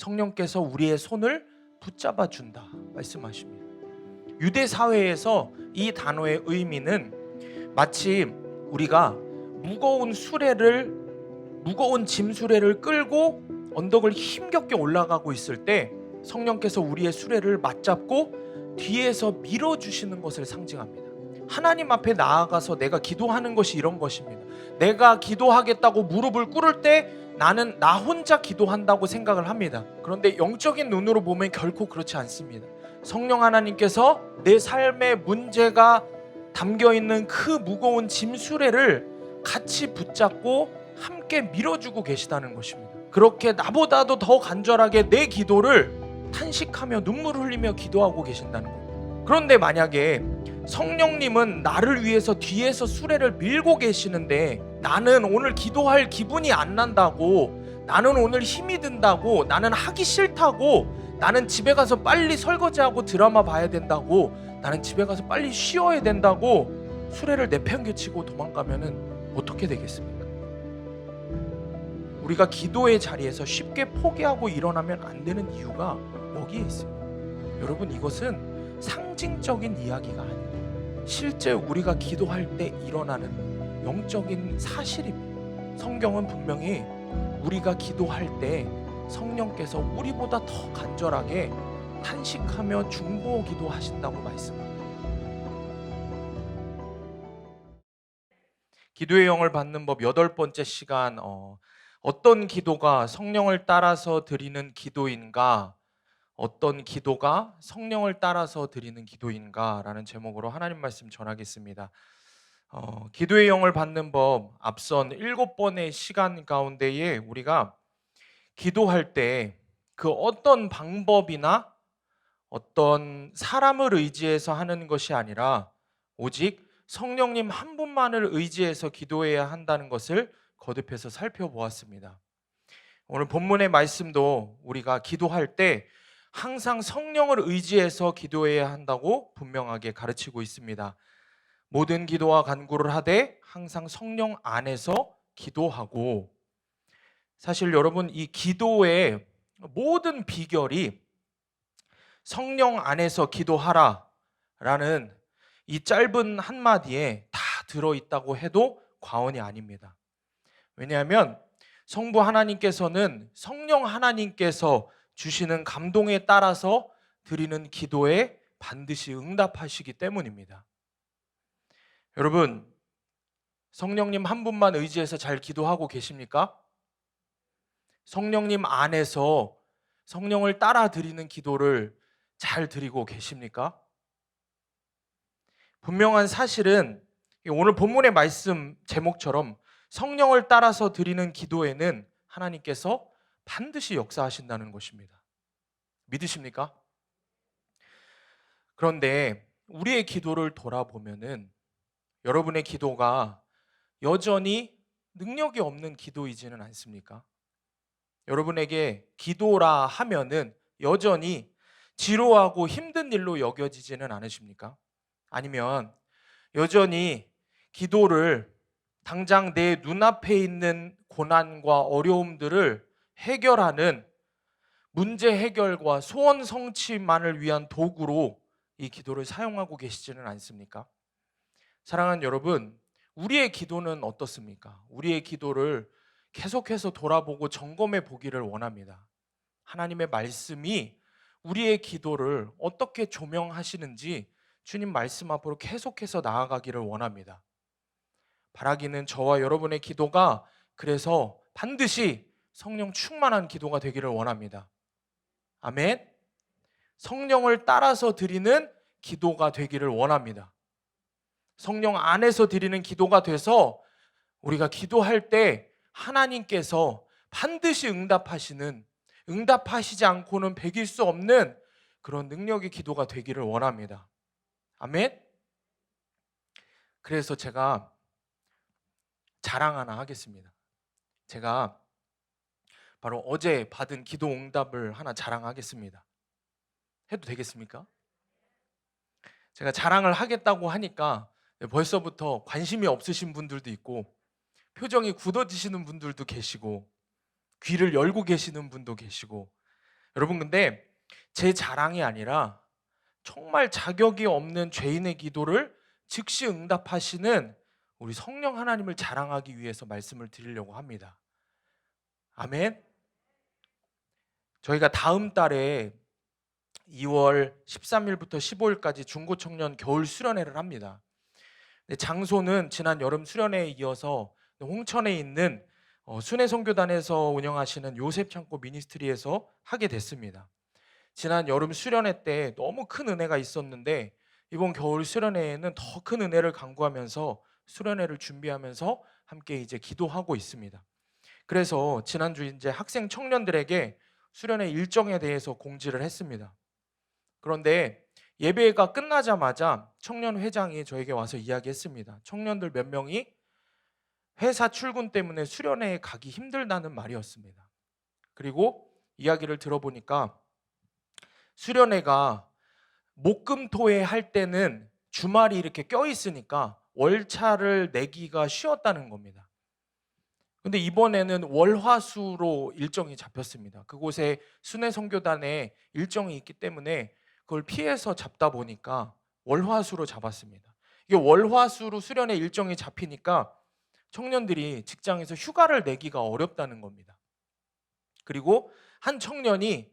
성령께서 우리의 손을 붙잡아 준다 말씀하십니다. 유대 사회에서 이 단어의 의미는 마치 우리가 무거운 짐 수레를 끌고 언덕을 힘겹게 올라가고 있을 때 성령께서 우리의 수레를 맞잡고 뒤에서 밀어주시는 것을 상징합니다. 하나님 앞에 나아가서 내가 기도하는 것이 이런 것입니다. 내가 기도하겠다고 무릎을 꿇을 때 나는 나 혼자 기도한다고 생각을 합니다. 그런데 영적인 눈으로 보면 결코 그렇지 않습니다. 성령 하나님께서 내 삶의 문제가 담겨있는 그 무거운 짐 수레를 같이 붙잡고 함께 밀어주고 계시다는 것입니다. 그렇게 나보다도 더 간절하게 내 기도를 탄식하며 눈물을 흘리며 기도하고 계신다는 거예요. 그런데 만약에 성령님은 나를 위해서 뒤에서 수레를 밀고 계시는데 나는 오늘 기도할 기분이 안 난다고, 나는 오늘 힘이 든다고, 나는 하기 싫다고, 나는 집에 가서 빨리 설거지하고 드라마 봐야 된다고, 나는 집에 가서 빨리 쉬어야 된다고 수레를 내팽개치고 도망가면은 어떻게 되겠습니까? 우리가 기도의 자리에서 쉽게 포기하고 일어나면 안 되는 이유가 여기에 있습니다. 여러분, 이것은 상징적인 이야기가 아닙니다. 실제 우리가 기도할 때 일어나는 영적인 사실입니다. 성경은 분명히 우리가 기도할 때 성령께서 우리보다 더 간절하게 탄식하며 중보 기도하신다고 말씀합니다. 기도의 영을 받는 법 8번째 시간, 어떤 기도가 성령을 따라서 드리는 기도인가, 어떤 기도가 성령을 따라서 드리는 기도인가 라는 제목으로 하나님 말씀 전하겠습니다. 기도의 영을 받는 법 앞선 7번의 시간 가운데에 우리가 기도할 때 그 어떤 방법이나 어떤 사람을 의지해서 하는 것이 아니라 오직 성령님 한 분만을 의지해서 기도해야 한다는 것을 거듭해서 살펴보았습니다. 오늘 본문의 말씀도 우리가 기도할 때 항상 성령을 의지해서 기도해야 한다고 분명하게 가르치고 있습니다. 모든 기도와 간구를 하되 항상 성령 안에서 기도하고, 사실 여러분, 이 기도의 모든 비결이 성령 안에서 기도하라 라는 이 짧은 한마디에 다 들어있다고 해도 과언이 아닙니다. 왜냐하면 성부 하나님께서는 성령 하나님께서 주시는 감동에 따라서 드리는 기도에 반드시 응답하시기 때문입니다. 여러분, 성령님 한 분만 의지해서 잘 기도하고 계십니까? 성령님 안에서 성령을 따라 드리는 기도를 잘 드리고 계십니까? 분명한 사실은 오늘 본문의 말씀 제목처럼 성령을 따라서 드리는 기도에는 하나님께서 반드시 역사하신다는 것입니다. 믿으십니까? 그런데 우리의 기도를 돌아보면은 여러분의 기도가 여전히 능력이 없는 기도이지는 않습니까? 여러분에게 기도라 하면은 여전히 지루하고 힘든 일로 여겨지지는 않으십니까? 아니면 여전히 기도를 당장 내 눈앞에 있는 고난과 어려움들을 해결하는 문제 해결과 소원 성취만을 위한 도구로 이 기도를 사용하고 계시지는 않습니까? 사랑하는 여러분, 우리의 기도는 어떻습니까? 우리의 기도를 계속해서 돌아보고 점검해 보기를 원합니다. 하나님의 말씀이 우리의 기도를 어떻게 조명하시는지 주님 말씀 앞으로 계속해서 나아가기를 원합니다. 바라기는 저와 여러분의 기도가 그래서 반드시 성령 충만한 기도가 되기를 원합니다. 아멘. 성령을 따라서 드리는 기도가 되기를 원합니다. 성령 안에서 드리는 기도가 돼서 우리가 기도할 때 하나님께서 반드시 응답하시지 않고는 배길 수 없는 그런 능력의 기도가 되기를 원합니다. 아멘. 그래서 제가 자랑 하나 하겠습니다. 제가 바로 어제 받은 기도 응답을 하나 자랑하겠습니다. 해도 되겠습니까? 제가 자랑을 하겠다고 하니까 벌써부터 관심이 없으신 분들도 있고 표정이 굳어지시는 분들도 계시고 귀를 열고 계시는 분도 계시고 여러분, 근데 제 자랑이 아니라 정말 자격이 없는 죄인의 기도를 즉시 응답하시는 우리 성령 하나님을 자랑하기 위해서 말씀을 드리려고 합니다. 아멘. 저희가 다음 달에 2월 13일부터 15일까지 중고청년 겨울 수련회를 합니다. 장소는 지난 여름 수련회에 이어서 홍천에 있는 순회선교단에서 운영하시는 요셉창고 미니스트리에서 하게 됐습니다. 지난 여름 수련회 때 너무 큰 은혜가 있었는데 이번 겨울 수련회에는 더 큰 은혜를 간구하면서 수련회를 준비하면서 함께 이제 기도하고 있습니다. 그래서 지난주 이제 학생 청년들에게 수련회 일정에 대해서 공지를 했습니다. 그런데 예배가 끝나자마자 청년 회장이 저에게 와서 이야기했습니다. 청년들 몇 명이 회사 출근 때문에 수련회에 가기 힘들다는 말이었습니다. 그리고 이야기를 들어보니까 수련회가 목금토회 할 때는 주말이 이렇게 껴 있으니까 월차를 내기가 쉬웠다는 겁니다. 근데 이번에는 월화수로 일정이 잡혔습니다. 그곳에 순회선교단에 일정이 있기 때문에 그걸 피해서 잡다 보니까 월화수로 잡았습니다. 이게 월화수로 수련회 일정이 잡히니까 청년들이 직장에서 휴가를 내기가 어렵다는 겁니다. 그리고 한 청년이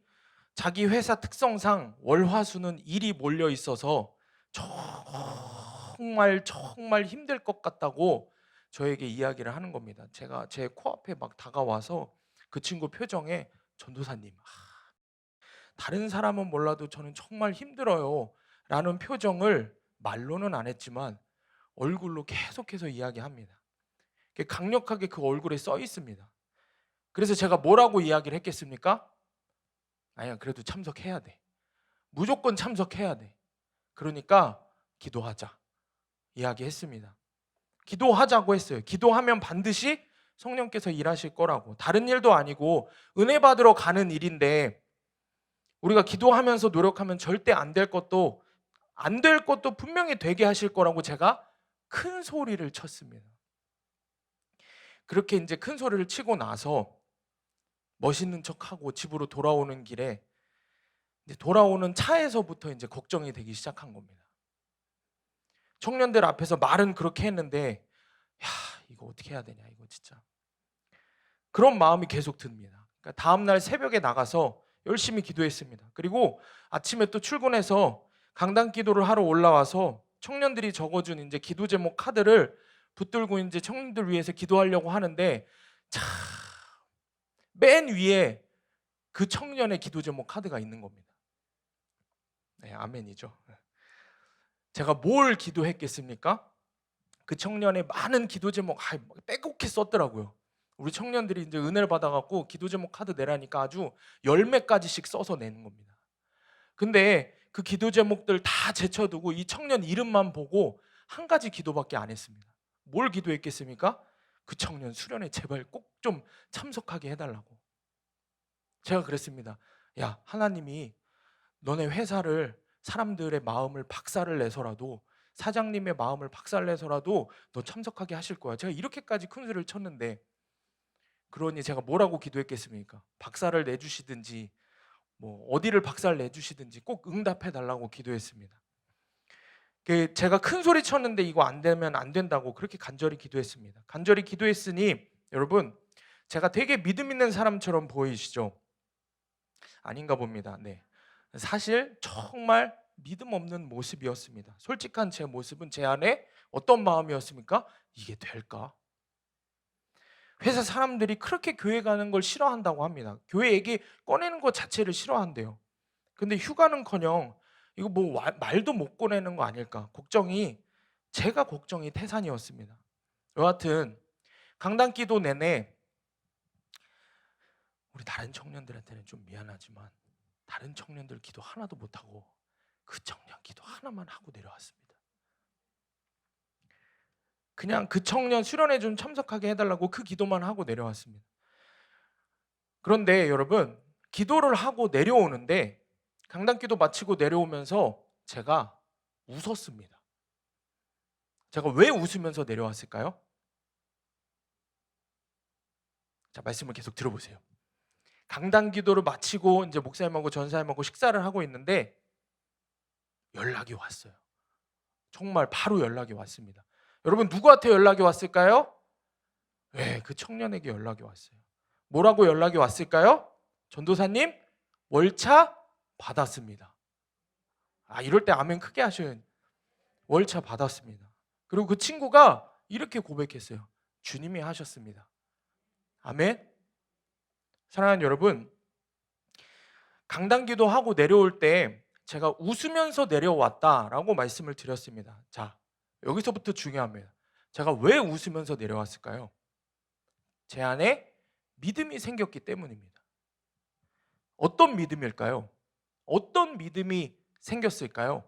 자기 회사 특성상 월화수는 일이 몰려 있어서 정말 힘들 것 같다고 저에게 이야기를 하는 겁니다. 제가 제 코앞에 막 다가와서 그 친구 표정에 전도사님, 다른 사람은 몰라도 저는 정말 힘들어요 라는 표정을 말로는 안 했지만 얼굴로 계속해서 이야기합니다. 강력하게 그 얼굴에 써 있습니다. 그래서 제가 뭐라고 이야기를 했겠습니까? 아니야, 그래도 참석해야 돼. 무조건 참석해야 돼. 그러니까 기도하자 이야기했습니다. 기도하자고 했어요. 기도하면 반드시 성령께서 일하실 거라고. 다른 일도 아니고 은혜 받으러 가는 일인데 우리가 기도하면서 노력하면 절대 안 될 것도 분명히 되게 하실 거라고 제가 큰 소리를 쳤습니다. 그렇게 이제 큰 소리를 치고 나서 멋있는 척하고 집으로 돌아오는 길에 이제 돌아오는 차에서부터 이제 걱정이 되기 시작한 겁니다. 청년들 앞에서 말은 그렇게 했는데 야, 이거 어떻게 해야 되냐 이거 진짜. 그런 마음이 계속 듭니다. 그러니까 다음 날 새벽에 나가서 열심히 기도했습니다. 그리고 아침에 또 출근해서 강단 기도를 하러 올라와서 청년들이 적어준 이제 기도 제목 카드를 붙들고 이제 청년들 위해서 기도하려고 하는데 참 맨 위에 그 청년의 기도 제목 카드가 있는 겁니다. 네, 아멘이죠. 제가 뭘 기도했겠습니까? 그 청년의 많은 기도 제목 빼곡히 썼더라고요. 우리 청년들이 이제 은혜를 받아갖고 기도 제목 카드 내라니까 아주 10매까지씩 써서 내는 겁니다. 근데 그 기도 제목들 다 제쳐두고 이 청년 이름만 보고 한 가지 기도밖에 안 했습니다. 뭘 기도했겠습니까? 그 청년 수련회 제발 꼭 좀 참석하게 해달라고. 제가 그랬습니다. 야, 하나님이 너네 회사를 사람들의 마음을 박살을 내서라도 사장님의 마음을 박살내서라도 너 참석하게 하실 거야. 제가 이렇게까지 큰 소리를 쳤는데 그러니 제가 뭐라고 기도했겠습니까? 박살을 내주시든지 뭐 어디를 박살 내주시든지 꼭 응답해 달라고 기도했습니다. 제가 큰 소리 쳤는데 이거 안 되면 안 된다고 그렇게 간절히 기도했습니다. 간절히 기도했으니 여러분 제가 되게 믿음 있는 사람처럼 보이시죠? 아닌가 봅니다. 네. 사실 정말 믿음 없는 모습이었습니다. 솔직한 제 모습은 제 안에 어떤 마음이었습니까? 이게 될까? 회사 사람들이 그렇게 교회 가는 걸 싫어한다고 합니다. 교회 얘기 꺼내는 것 자체를 싫어한대요. 근데 휴가는커녕 이거 뭐 말도 못 꺼내는 거 아닐까? 제가 걱정이 태산이었습니다. 여하튼 강단기도 내내 우리 다른 청년들한테는 좀 미안하지만 다른 청년들 기도 하나도 못하고 그 청년 기도 하나만 하고 내려왔습니다. 그냥 그 청년 수련회 좀 참석하게 해달라고 그 기도만 하고 내려왔습니다. 그런데 여러분 기도를 하고 내려오는데 강단기도 마치고 내려오면서 제가 웃었습니다. 제가 왜 웃으면서 내려왔을까요? 자, 말씀을 계속 들어보세요. 강단 기도를 마치고 이제 목사님하고 전사님하고 식사를 하고 있는데 연락이 왔어요. 정말 바로 연락이 왔습니다. 여러분 누구한테 연락이 왔을까요? 네, 그 청년에게 연락이 왔어요. 뭐라고 연락이 왔을까요? 전도사님, 월차 받았습니다. 이럴 때 아멘 크게 하셔요. 월차 받았습니다. 그리고 그 친구가 이렇게 고백했어요. 주님이 하셨습니다. 아멘. 사랑하는 여러분, 강단기도 하고 내려올 때 제가 웃으면서 내려왔다라고 말씀을 드렸습니다. 자, 여기서부터 중요합니다. 제가 왜 웃으면서 내려왔을까요? 제 안에 믿음이 생겼기 때문입니다. 어떤 믿음일까요? 어떤 믿음이 생겼을까요?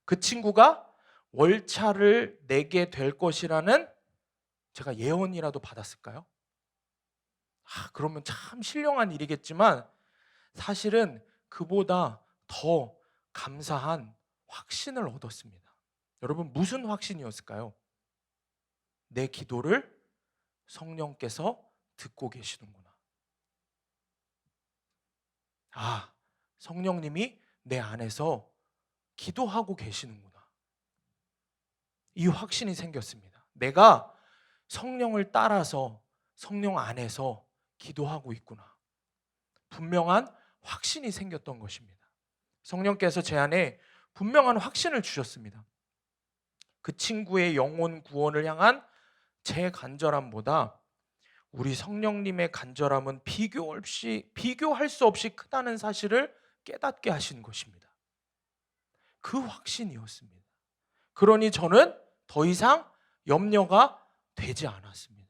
그 친구가 월차를 내게 될 것이라는 제가 예언이라도 받았을까요? 그러면 참 신령한 일이겠지만 사실은 그보다 더 감사한 확신을 얻었습니다. 여러분 무슨 확신이었을까요? 내 기도를 성령께서 듣고 계시는구나. 성령님이 내 안에서 기도하고 계시는구나. 이 확신이 생겼습니다. 내가 성령을 따라서 성령 안에서 기도하고 있구나. 분명한 확신이 생겼던 것입니다. 성령께서 제 안에 분명한 확신을 주셨습니다. 그 친구의 영혼 구원을 향한 제 간절함보다 우리 성령님의 간절함은 비교할 수 없이 크다는 사실을 깨닫게 하신 것입니다. 그 확신이었습니다. 그러니 저는 더 이상 염려가 되지 않았습니다.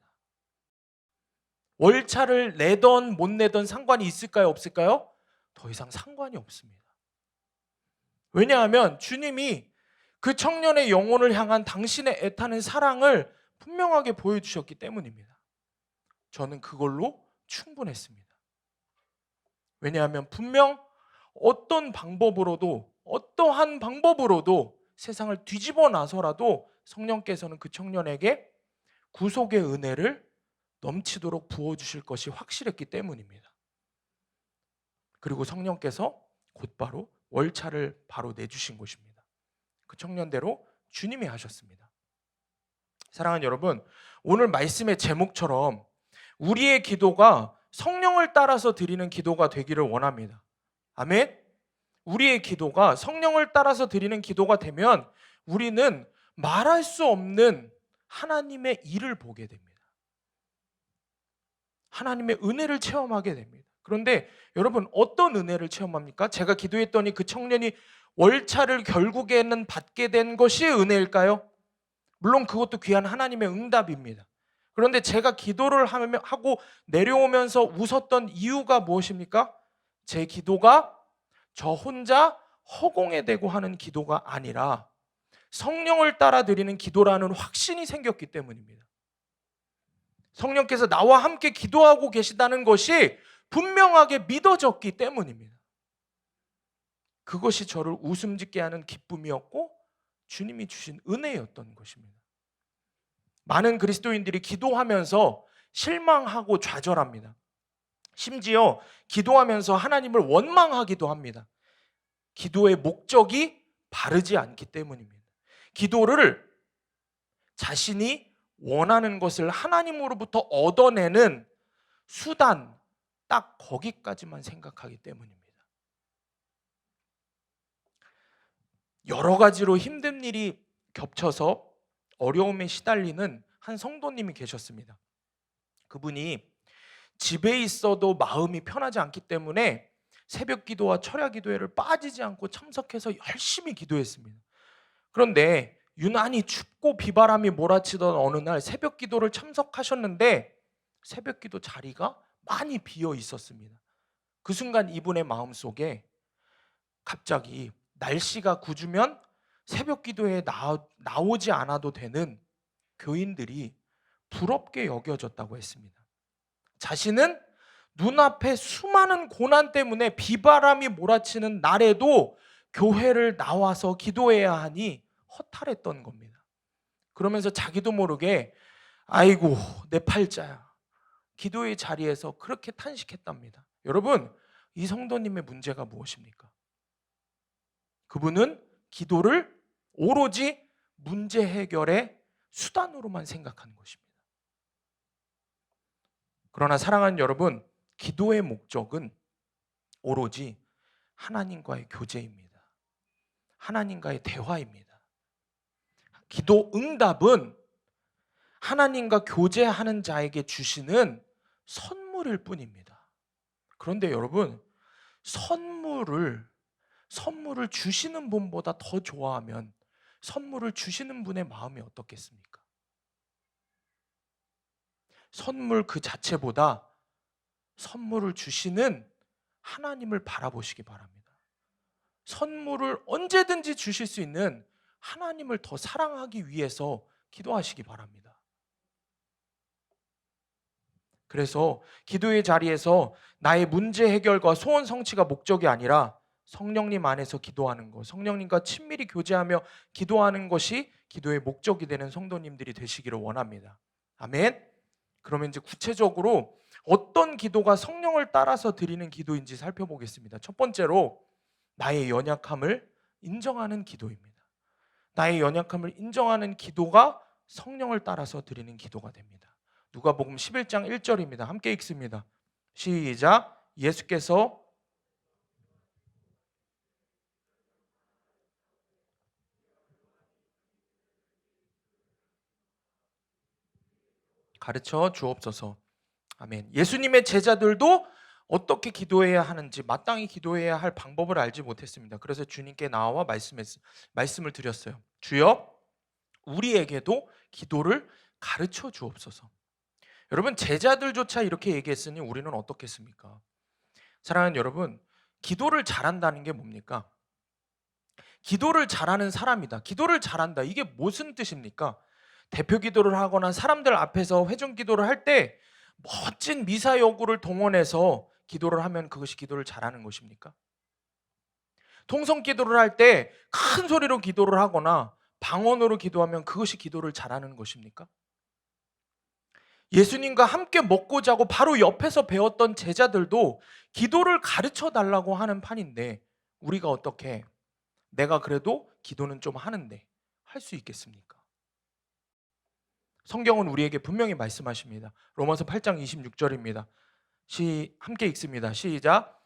월차를 내던 못 내던 상관이 있을까요? 없을까요? 더 이상 상관이 없습니다. 왜냐하면 주님이 그 청년의 영혼을 향한 당신의 애타는 사랑을 분명하게 보여주셨기 때문입니다. 저는 그걸로 충분했습니다. 왜냐하면 분명 어떠한 방법으로도 세상을 뒤집어 놔서라도 성령께서는 그 청년에게 구속의 은혜를 넘치도록 부어주실 것이 확실했기 때문입니다. 그리고 성령께서 곧바로 월차를 바로 내주신 것입니다. 그 청년대로 주님이 하셨습니다. 사랑하는 여러분, 오늘 말씀의 제목처럼 우리의 기도가 성령을 따라서 드리는 기도가 되기를 원합니다. 아멘. 우리의 기도가 성령을 따라서 드리는 기도가 되면 우리는 말할 수 없는 하나님의 일을 보게 됩니다. 하나님의 은혜를 체험하게 됩니다. 그런데 여러분 어떤 은혜를 체험합니까? 제가 기도했더니 그 청년이 월차를 결국에는 받게 된 것이 은혜일까요? 물론 그것도 귀한 하나님의 응답입니다. 그런데 제가 기도를 하고 내려오면서 웃었던 이유가 무엇입니까? 제 기도가 저 혼자 허공에 대고 하는 기도가 아니라 성령을 따라 드리는 기도라는 확신이 생겼기 때문입니다. 성령께서 나와 함께 기도하고 계시다는 것이 분명하게 믿어졌기 때문입니다. 그것이 저를 웃음 짓게 하는 기쁨이었고 주님이 주신 은혜였던 것입니다. 많은 그리스도인들이 기도하면서 실망하고 좌절합니다. 심지어 기도하면서 하나님을 원망하기도 합니다. 기도의 목적이 바르지 않기 때문입니다. 기도를 자신이 원하는 것을 하나님으로부터 얻어내는 수단, 딱 거기까지만 생각하기 때문입니다. 여러 가지로 힘든 일이 겹쳐서 어려움에 시달리는 한 성도님이 계셨습니다. 그분이 집에 있어도 마음이 편하지 않기 때문에 새벽 기도와 철야 기도회를 빠지지 않고 참석해서 열심히 기도했습니다. 그런데 유난히 춥고 비바람이 몰아치던 어느 날 새벽 기도를 참석하셨는데 새벽 기도 자리가 많이 비어 있었습니다. 그 순간 이분의 마음속에 갑자기 날씨가 궂으면 새벽 기도에 나오지 않아도 되는 교인들이 부럽게 여겨졌다고 했습니다. 자신은 눈앞에 수많은 고난 때문에 비바람이 몰아치는 날에도 교회를 나와서 기도해야 하니 허탈했던 겁니다. 그러면서 자기도 모르게 아이고 내 팔자야, 기도의 자리에서 그렇게 탄식했답니다. 여러분, 이 성도님의 문제가 무엇입니까? 그분은 기도를 오로지 문제 해결의 수단으로만 생각하는 것입니다. 그러나 사랑하는 여러분, 기도의 목적은 오로지 하나님과의 교제입니다. 하나님과의 대화입니다. 기도 응답은 하나님과 교제하는 자에게 주시는 선물일 뿐입니다. 그런데 여러분, 선물을 주시는 분보다 더 좋아하면 선물을 주시는 분의 마음이 어떻겠습니까? 선물 그 자체보다 선물을 주시는 하나님을 바라보시기 바랍니다. 선물을 언제든지 주실 수 있는 하나님을 더 사랑하기 위해서 기도하시기 바랍니다. 그래서 기도의 자리에서 나의 문제 해결과 소원 성취가 목적이 아니라 성령님 안에서 기도하는 것, 성령님과 친밀히 교제하며 기도하는 것이 기도의 목적이 되는 성도님들이 되시기를 원합니다. 아멘. 그러면 이제 구체적으로 어떤 기도가 성령을 따라서 드리는 기도인지 살펴보겠습니다. 첫 번째로 나의 연약함을 인정하는 기도입니다. 나의 연약함을 인정하는 기도가 성령을 따라서 드리는 기도가 됩니다. 누가복음 11장 1절입니다. 함께 읽습니다. 시작. 예수께서 가르쳐 주옵소서. 아멘. 예수님의 제자들도 어떻게 기도해야 하는지, 마땅히 기도해야 할 방법을 알지 못했습니다. 그래서 주님께 나와 말씀을 드렸어요. 주여, 우리에게도 기도를 가르쳐 주옵소서. 여러분, 제자들조차 이렇게 얘기했으니 우리는 어떻겠습니까? 사랑하는 여러분, 기도를 잘한다는 게 뭡니까? 기도를 잘하는 사람이다. 기도를 잘한다. 이게 무슨 뜻입니까? 대표 기도를 하거나 사람들 앞에서 회중 기도를 할 때 멋진 미사 여구를 동원해서 기도를 하면 그것이 기도를 잘하는 것입니까? 통성 기도를 할 때 큰 소리로 기도를 하거나 방언으로 기도하면 그것이 기도를 잘하는 것입니까? 예수님과 함께 먹고 자고 바로 옆에서 배웠던 제자들도 기도를 가르쳐 달라고 하는 판인데 우리가 어떻게 내가 그래도 기도는 좀 하는데 할 수 있겠습니까? 성경은 우리에게 분명히 말씀하십니다. 로마서 8장 26절입니다. 함께 읽습니다. 시작.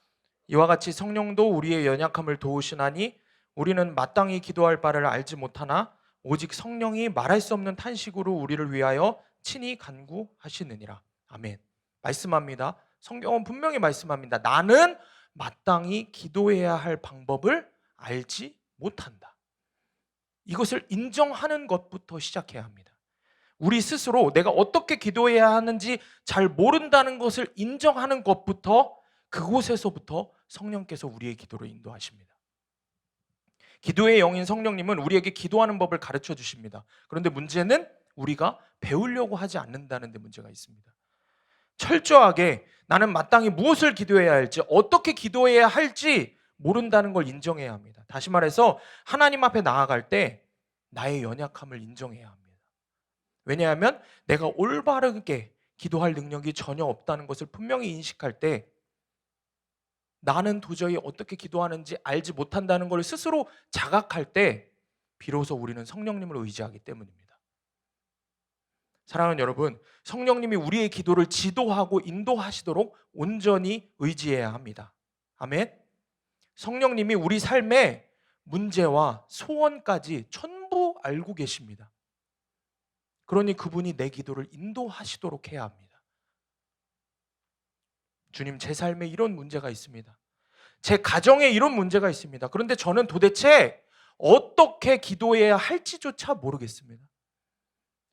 이와 같이 성령도 우리의 연약함을 도우시나니 우리는 마땅히 기도할 바를 알지 못하나 오직 성령이 말할 수 없는 탄식으로 우리를 위하여 친히 간구하시느니라. 아멘. 말씀합니다. 성경은 분명히 말씀합니다. 나는 마땅히 기도해야 할 방법을 알지 못한다. 이것을 인정하는 것부터 시작해야 합니다. 우리 스스로 내가 어떻게 기도해야 하는지 잘 모른다는 것을 인정하는 것부터, 그곳에서부터 성령께서 우리의 기도를 인도하십니다. 기도의 영인 성령님은 우리에게 기도하는 법을 가르쳐 주십니다. 그런데 문제는 우리가 배우려고 하지 않는다는 데 문제가 있습니다. 철저하게 나는 마땅히 무엇을 기도해야 할지, 어떻게 기도해야 할지 모른다는 걸 인정해야 합니다. 다시 말해서 하나님 앞에 나아갈 때 나의 연약함을 인정해야 합니다. 왜냐하면 내가 올바르게 기도할 능력이 전혀 없다는 것을 분명히 인식할 때 나는 도저히 어떻게 기도하는지 알지 못한다는 걸 스스로 자각할 때 비로소 우리는 성령님을 의지하기 때문입니다. 사랑하는 여러분, 성령님이 우리의 기도를 지도하고 인도하시도록 온전히 의지해야 합니다. 아멘. 성령님이 우리 삶의 문제와 소원까지 전부 알고 계십니다. 그러니 그분이 내 기도를 인도하시도록 해야 합니다. 주님, 제 삶에 이런 문제가 있습니다. 제 가정에 이런 문제가 있습니다. 그런데 저는 도대체 어떻게 기도해야 할지조차 모르겠습니다.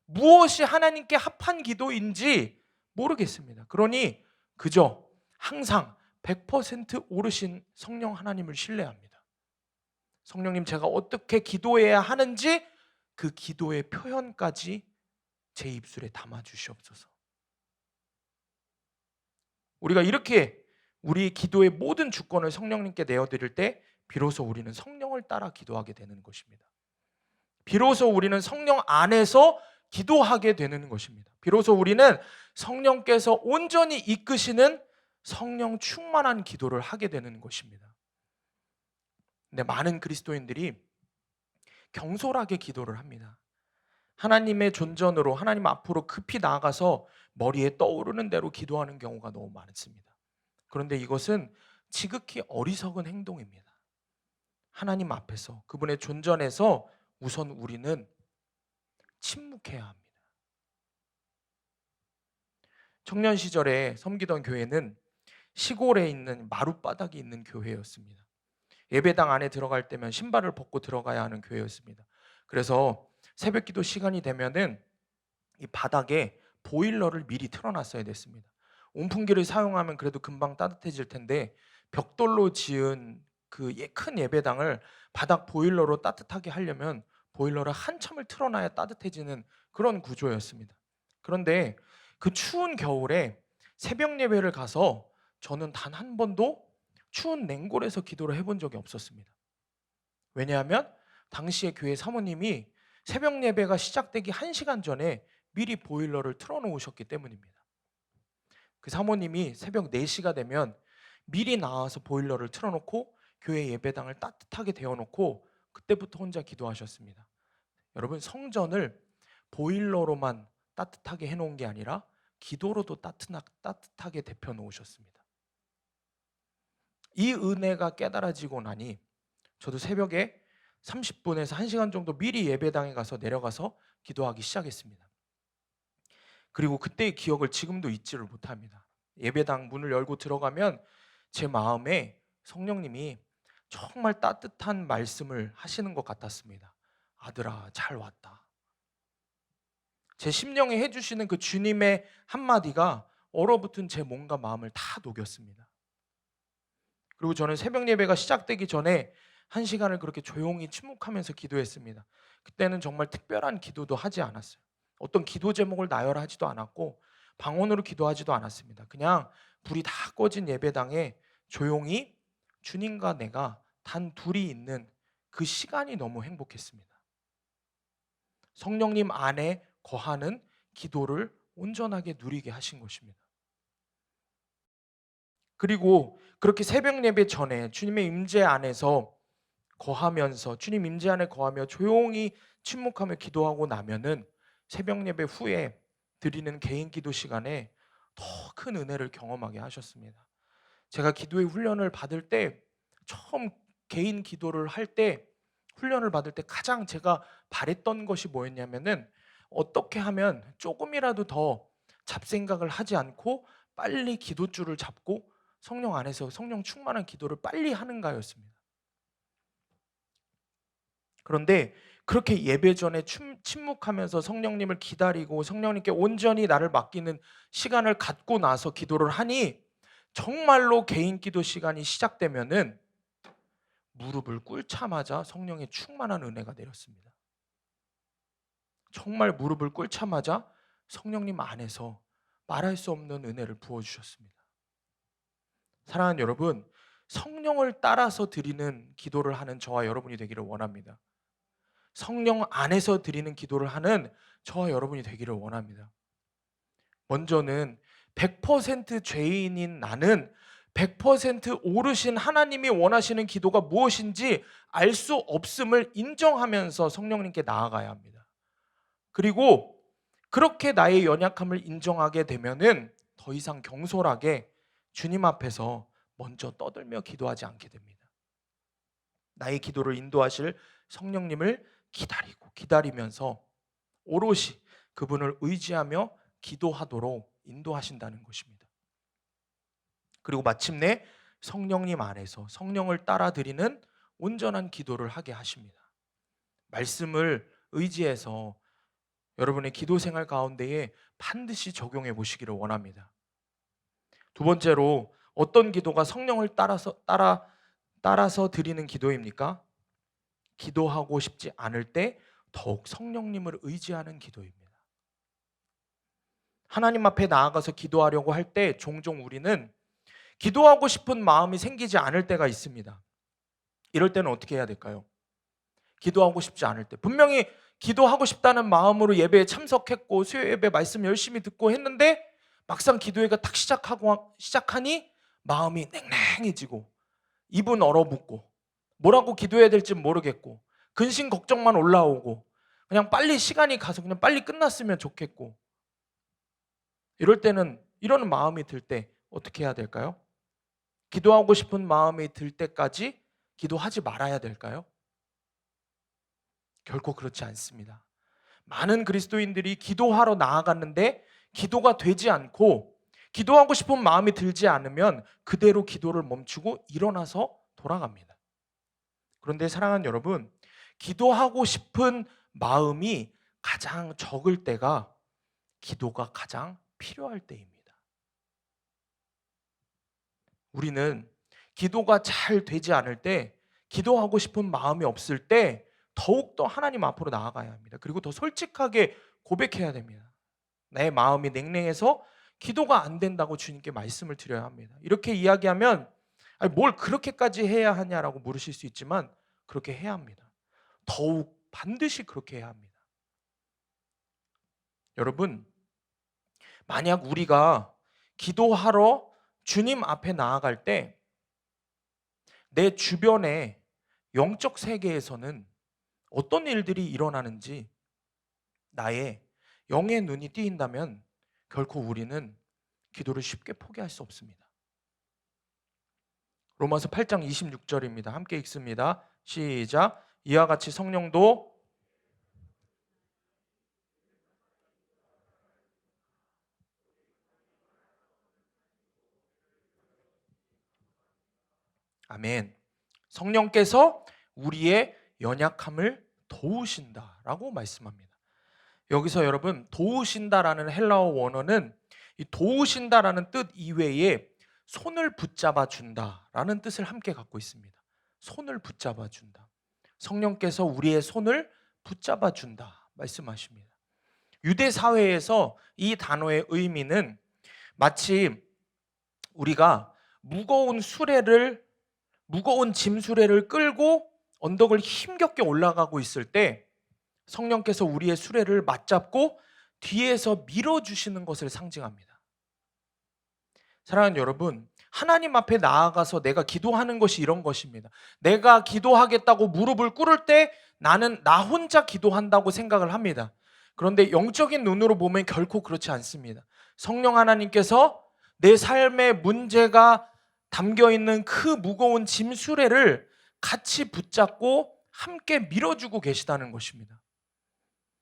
무엇이 하나님께 합한 기도인지 모르겠습니다. 그러니 그저 항상 100% 오르신 성령 하나님을 신뢰합니다. 성령님, 제가 어떻게 기도해야 하는지 그 기도의 표현까지 제 입술에 담아 주시옵소서. 우리가 이렇게 우리 기도의 모든 주권을 성령님께 내어드릴 때 비로소 우리는 성령을 따라 기도하게 되는 것입니다. 비로소 우리는 성령 안에서 기도하게 되는 것입니다. 비로소 우리는 성령께서 온전히 이끄시는 성령 충만한 기도를 하게 되는 것입니다. 근데 많은 그리스도인들이 경솔하게 기도를 합니다. 하나님의 존전으로 하나님 앞으로 급히 나아가서 머리에 떠오르는 대로 기도하는 경우가 너무 많습니다. 그런데 이것은 지극히 어리석은 행동입니다. 하나님 앞에서 그분의 존전에서 우선 우리는 침묵해야 합니다. 청년 시절에 섬기던 교회는 시골에 있는 마룻바닥이 있는 교회였습니다. 예배당 안에 들어갈 때면 신발을 벗고 들어가야 하는 교회였습니다. 그래서 새벽기도 시간이 되면은 이 바닥에 보일러를 미리 틀어놨어야 됐습니다. 온풍기를 사용하면 그래도 금방 따뜻해질 텐데 벽돌로 지은 그 큰 예배당을 바닥 보일러로 따뜻하게 하려면 보일러를 한참을 틀어놔야 따뜻해지는 그런 구조였습니다. 그런데 그 추운 겨울에 새벽 예배를 가서 저는 단 한 번도 추운 냉골에서 기도를 해본 적이 없었습니다. 왜냐하면 당시에 교회 사모님이 새벽 예배가 시작되기 1시간 전에 미리 보일러를 틀어놓으셨기 때문입니다. 그 사모님이 새벽 4시가 되면 미리 나와서 보일러를 틀어놓고 교회 예배당을 따뜻하게 데워놓고 그때부터 혼자 기도하셨습니다. 여러분, 성전을 보일러로만 따뜻하게 해놓은 게 아니라 기도로도 따뜻하게 데펴놓으셨습니다. 이 은혜가 깨달아지고 나니 저도 새벽에 30분에서 1시간 정도 미리 예배당에 가서 내려가서 기도하기 시작했습니다. 그리고 그때의 기억을 지금도 잊지를 못합니다. 예배당 문을 열고 들어가면 제 마음에 성령님이 정말 따뜻한 말씀을 하시는 것 같았습니다. 아들아, 잘 왔다. 제 심령에 해주시는 그 주님의 한마디가 얼어붙은 제 몸과 마음을 다 녹였습니다. 그리고 저는 새벽 예배가 시작되기 전에 1시간을 그렇게 조용히 침묵하면서 기도했습니다. 그때는 정말 특별한 기도도 하지 않았어요. 어떤 기도 제목을 나열하지도 않았고 방언으로 기도하지도 않았습니다. 그냥 불이 다 꺼진 예배당에 조용히 주님과 내가 단 둘이 있는 그 시간이 너무 행복했습니다. 성령님 안에 거하는 기도를 온전하게 누리게 하신 것입니다. 그리고 그렇게 새벽 예배 전에 주님의 임재 안에서 거하면서 주님 임재 안에 거하며 조용히 침묵하며 기도하고 나면은 새벽 예배 후에 드리는 개인 기도 시간에 더 큰 은혜를 경험하게 하셨습니다. 제가 기도의 훈련을 받을 때 처음 개인 기도를 할 때 훈련을 받을 때 가장 제가 바랬던 것이 뭐였냐면은 어떻게 하면 조금이라도 더 잡생각을 하지 않고 빨리 기도줄을 잡고 성령 안에서 성령 충만한 기도를 빨리 하는가였습니다. 그런데 그렇게 예배 전에 침묵하면서 성령님을 기다리고 성령님께 온전히 나를 맡기는 시간을 갖고 나서 기도를 하니 정말로 개인 기도 시간이 시작되면은 무릎을 꿇자마자 성령의 충만한 은혜가 내렸습니다. 정말 무릎을 꿇자마자 성령님 안에서 말할 수 없는 은혜를 부어주셨습니다. 사랑하는 여러분, 성령을 따라서 드리는 기도를 하는 저와 여러분이 되기를 원합니다. 성령 안에서 드리는 기도를 하는 저와 여러분이 되기를 원합니다. 먼저는 100% 죄인인 나는 100% 오르신 하나님이 원하시는 기도가 무엇인지 알 수 없음을 인정하면서 성령님께 나아가야 합니다. 그리고 그렇게 나의 연약함을 인정하게 되면은 더 이상 경솔하게 주님 앞에서 먼저 떠들며 기도하지 않게 됩니다. 나의 기도를 인도하실 성령님을 기다리면서 오롯이 그분을 의지하며 기도하도록 인도하신다는 것입니다. 그리고 마침내 성령님 안에서 성령을 따라 드리는 온전한 기도를 하게 하십니다. 말씀을 의지해서 여러분의 기도 생활 가운데에 반드시 적용해 보시기를 원합니다. 두 번째로 어떤 기도가 성령을 따라서 드리는 기도입니까? 기도하고 싶지 않을 때 더욱 성령님을 의지하는 기도입니다. 하나님 앞에 나아가서 기도하려고 할 때 종종 우리는 기도하고 싶은 마음이 생기지 않을 때가 있습니다. 이럴 때는 어떻게 해야 될까요? 기도하고 싶지 않을 때 분명히 기도하고 싶다는 마음으로 예배에 참석했고 수요 예배 말씀 열심히 듣고 했는데 막상 기도회가 딱 시작하니 마음이 냉랭해지고 입은 얼어붙고 뭐라고 기도해야 될지 모르겠고 근심 걱정만 올라오고 그냥 빨리 시간이 가서 그냥 빨리 끝났으면 좋겠고 이럴 때는 이런 마음이 들 때 어떻게 해야 될까요? 기도하고 싶은 마음이 들 때까지 기도하지 말아야 될까요? 결코 그렇지 않습니다. 많은 그리스도인들이 기도하러 나아갔는데 기도가 되지 않고 기도하고 싶은 마음이 들지 않으면 그대로 기도를 멈추고 일어나서 돌아갑니다. 그런데 사랑하는 여러분, 기도하고 싶은 마음이 가장 적을 때가 기도가 가장 필요할 때입니다. 우리는 기도가 잘 되지 않을 때, 기도하고 싶은 마음이 없을 때 더욱더 하나님 앞으로 나아가야 합니다. 그리고 더 솔직하게 고백해야 됩니다. 내 마음이 냉랭해서 기도가 안 된다고 주님께 말씀을 드려야 합니다. 이렇게 이야기하면 아니, 뭘 그렇게까지 해야 하냐라고 물으실 수 있지만 그렇게 해야 합니다. 더욱 반드시 그렇게 해야 합니다. 여러분, 만약 우리가 기도하러 주님 앞에 나아갈 때 내 주변의 영적 세계에서는 어떤 일들이 일어나는지 나의 영의 눈이 띄인다면 결코 우리는 기도를 쉽게 포기할 수 없습니다. 로마서 8장 26절입니다. 함께 읽습니다. 시작. 이와 같이 성령도 아멘. 성령께서 우리의 연약함을 도우신다라고 말씀합니다. 여기서 여러분 도우신다라는 헬라어 원어는 이 도우신다라는 뜻 이외에 손을 붙잡아 준다라는 뜻을 함께 갖고 있습니다. 손을 붙잡아 준다. 성령께서 우리의 손을 붙잡아 준다 말씀하십니다. 유대 사회에서 이 단어의 의미는 마치 우리가 무거운 짐 수레를 끌고 언덕을 힘겹게 올라가고 있을 때 성령께서 우리의 수레를 맞잡고 뒤에서 밀어주시는 것을 상징합니다. 사랑하는 여러분, 하나님 앞에 나아가서 내가 기도하는 것이 이런 것입니다. 내가 기도하겠다고 무릎을 꿇을 때 나는 나 혼자 기도한다고 생각을 합니다. 그런데 영적인 눈으로 보면 결코 그렇지 않습니다. 성령 하나님께서 내 삶의 문제가 담겨있는 그 무거운 짐 수레를 같이 붙잡고 함께 밀어주고 계시다는 것입니다.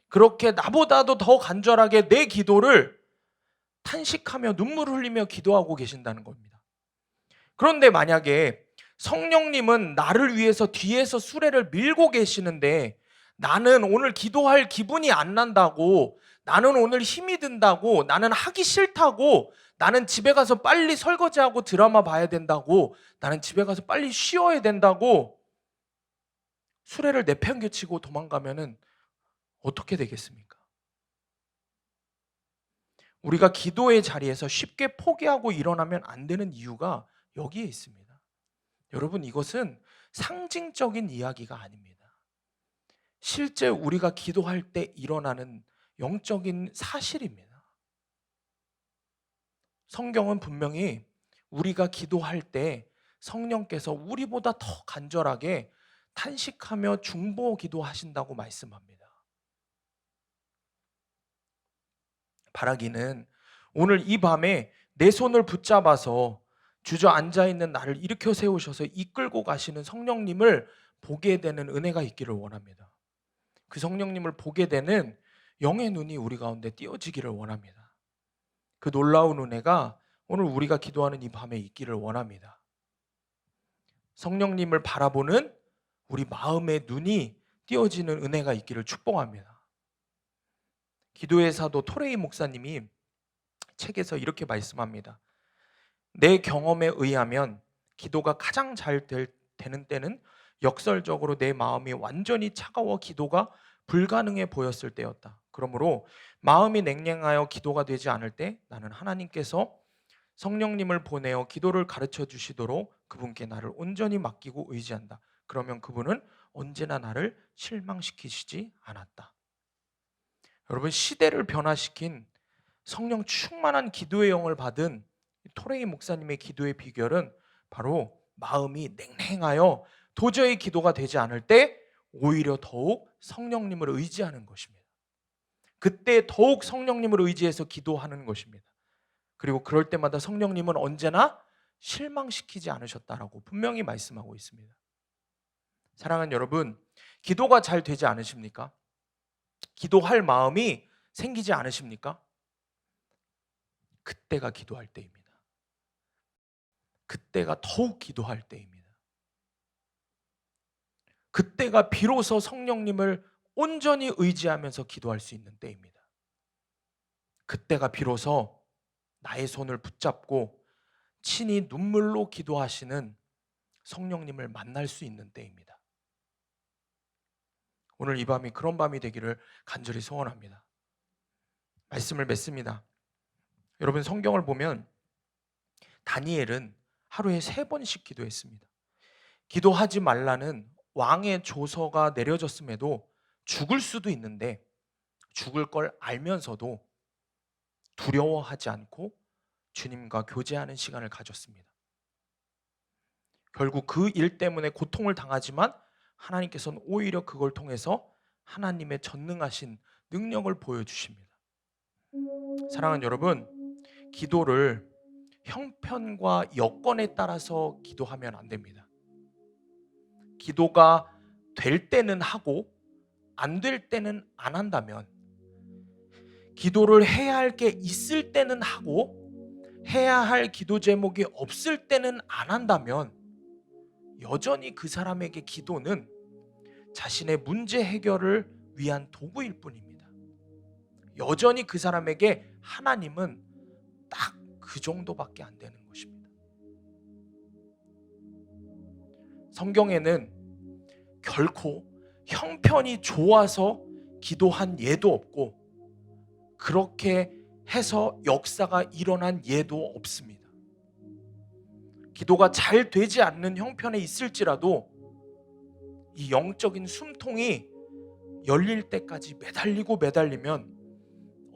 그렇게 나보다도 더 간절하게 내 기도를 탄식하며 눈물을 흘리며 기도하고 계신다는 겁니다. 그런데 만약에 성령님은 나를 위해서 뒤에서 수레를 밀고 계시는데 나는 오늘 기도할 기분이 안 난다고, 나는 오늘 힘이 든다고, 나는 하기 싫다고, 나는 집에 가서 빨리 설거지하고 드라마 봐야 된다고, 나는 집에 가서 빨리 쉬어야 된다고 수레를 내팽개치고 도망가면은 어떻게 되겠습니까? 우리가 기도의 자리에서 쉽게 포기하고 일어나면 안 되는 이유가 여기에 있습니다. 여러분, 이것은 상징적인 이야기가 아닙니다. 실제 우리가 기도할 때 일어나는 영적인 사실입니다. 성경은 분명히 우리가 기도할 때 성령께서 우리보다 더 간절하게 탄식하며 중보 기도하신다고 말씀합니다. 바라기는 오늘 이 밤에 내 손을 붙잡아서 주저앉아 있는 나를 일으켜 세우셔서 이끌고 가시는 성령님을 보게 되는 은혜가 있기를 원합니다. 그 성령님을 보게 되는 영의 눈이 우리 가운데 띄어지기를 원합니다. 그 놀라운 은혜가 오늘 우리가 기도하는 이 밤에 있기를 원합니다. 성령님을 바라보는 우리 마음의 눈이 띄어지는 은혜가 있기를 축복합니다. 기도의 사도 토레이 목사님이 책에서 이렇게 말씀합니다. 내 경험에 의하면 기도가 가장 잘 되는 때는 역설적으로 내 마음이 완전히 차가워 기도가 불가능해 보였을 때였다. 그러므로 마음이 냉랭하여 기도가 되지 않을 때 나는 하나님께서 성령님을 보내어 기도를 가르쳐 주시도록 그분께 나를 온전히 맡기고 의지한다. 그러면 그분은 언제나 나를 실망시키시지 않았다. 여러분, 시대를 변화시킨 성령 충만한 기도의 영을 받은 토레이 목사님의 기도의 비결은 바로 마음이 냉랭하여 도저히 기도가 되지 않을 때 오히려 더욱 성령님을 의지하는 것입니다. 그때 더욱 성령님을 의지해서 기도하는 것입니다. 그리고 그럴 때마다 성령님은 언제나 실망시키지 않으셨다라고 분명히 말씀하고 있습니다. 사랑하는 여러분, 기도가 잘 되지 않으십니까? 기도할 마음이 생기지 않으십니까? 그때가 기도할 때입니다. 그때가 더욱 기도할 때입니다. 그때가 비로소 성령님을 온전히 의지하면서 기도할 수 있는 때입니다. 그때가 비로소 나의 손을 붙잡고 친히 눈물로 기도하시는 성령님을 만날 수 있는 때입니다. 오늘 이 밤이 그런 밤이 되기를 간절히 소원합니다. 말씀을 맺습니다. 여러분, 성경을 보면 다니엘은 하루에 3번씩 기도했습니다. 기도하지 말라는 왕의 조서가 내려졌음에도 죽을 수도 있는데 죽을 걸 알면서도 두려워하지 않고 주님과 교제하는 시간을 가졌습니다. 결국 그 일 때문에 고통을 당하지만 하나님께서는 오히려 그걸 통해서 하나님의 전능하신 능력을 보여주십니다. 사랑하는 여러분, 기도를 형편과 여건에 따라서 기도하면 안 됩니다. 기도가 될 때는 하고 안 될 때는 안 한다면, 기도를 해야 할 게 있을 때는 하고 해야 할 기도 제목이 없을 때는 안 한다면 여전히 그 사람에게 기도는 자신의 문제 해결을 위한 도구일 뿐입니다. 여전히 그 사람에게 하나님은 딱 그 정도밖에 안 되는 것입니다. 성경에는 결코 형편이 좋아서 기도한 예도 없고 그렇게 해서 역사가 일어난 예도 없습니다. 기도가 잘 되지 않는 형편에 있을지라도 이 영적인 숨통이 열릴 때까지 매달리면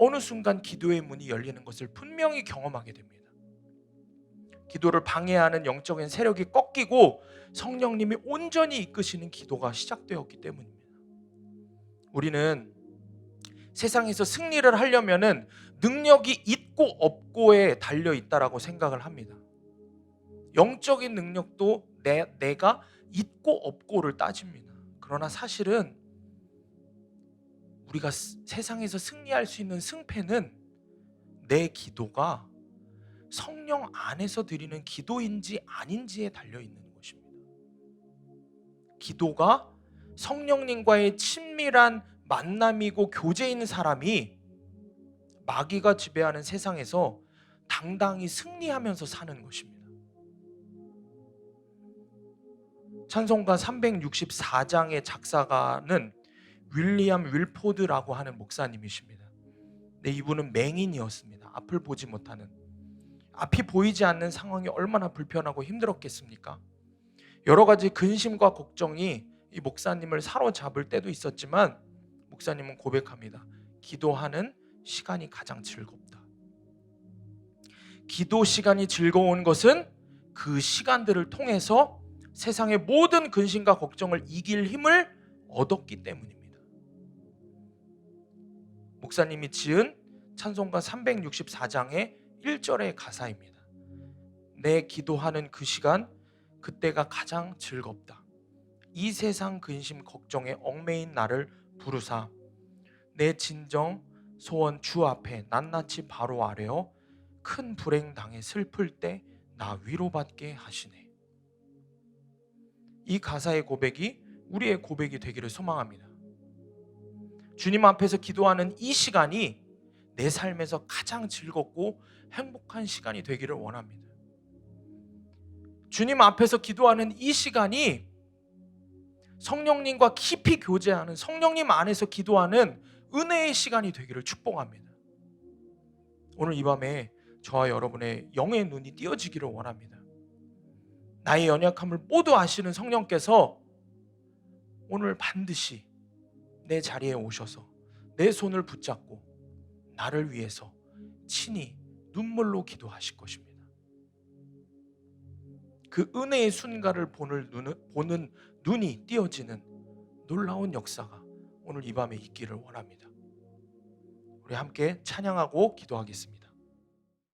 어느 순간 기도의 문이 열리는 것을 분명히 경험하게 됩니다. 기도를 방해하는 영적인 세력이 꺾이고 성령님이 온전히 이끄시는 기도가 시작되었기 때문입니다. 우리는 세상에서 승리를 하려면은 능력이 있고 없고에 달려 있다라고 생각을 합니다. 영적인 능력도 내가 있고 없고를 따집니다. 그러나 사실은 우리가 세상에서 승리할 수 있는 승패는 내 기도가 성령 안에서 드리는 기도인지 아닌지에 달려 있는 것입니다. 기도가 성령님과의 친밀한 만남이고 교제인 사람이 마귀가 지배하는 세상에서 당당히 승리하면서 사는 것입니다. 찬송가 364장의 작사가는 윌리엄 윌포드라고 하는 목사님이십니다. 네, 이분은 맹인이었습니다. 앞을 보지 못하는, 앞이 보이지 않는 상황이 얼마나 불편하고 힘들었겠습니까? 여러 가지 근심과 걱정이 이 목사님을 사로잡을 때도 있었지만 목사님은 고백합니다. 기도하는 시간이 가장 즐겁다. 기도 시간이 즐거운 것은 그 시간들을 통해서 세상의 모든 근심과 걱정을 이길 힘을 얻었기 때문입니다. 목사님이 지은 찬송가 364장의 1절의 가사입니다. 내 기도하는 그 시간, 그때가 가장 즐겁다. 이 세상 근심 걱정에 얽매인 나를 부르사 내 진정 소원 주 앞에 낱낱이 바로 아뢰어 큰 불행 당해 슬플 때 나 위로받게 하시네. 이 가사의 고백이 우리의 고백이 되기를 소망합니다. 주님 앞에서 기도하는 이 시간이 내 삶에서 가장 즐겁고 행복한 시간이 되기를 원합니다. 주님 앞에서 기도하는 이 시간이 성령님과 깊이 교제하는, 성령님 안에서 기도하는 은혜의 시간이 되기를 축복합니다. 오늘 이 밤에 저와 여러분의 영의 눈이 띄어지기를 원합니다. 나의 연약함을 모두 아시는 성령께서 오늘 반드시 내 자리에 오셔서 내 손을 붙잡고 나를 위해서 친히 눈물로 기도하실 것입니다. 그 은혜의 순간을 보는 눈이 띄어지는 놀라운 역사가 오늘 이 밤에 있기를 원합니다. 우리 함께 찬양하고 기도하겠습니다.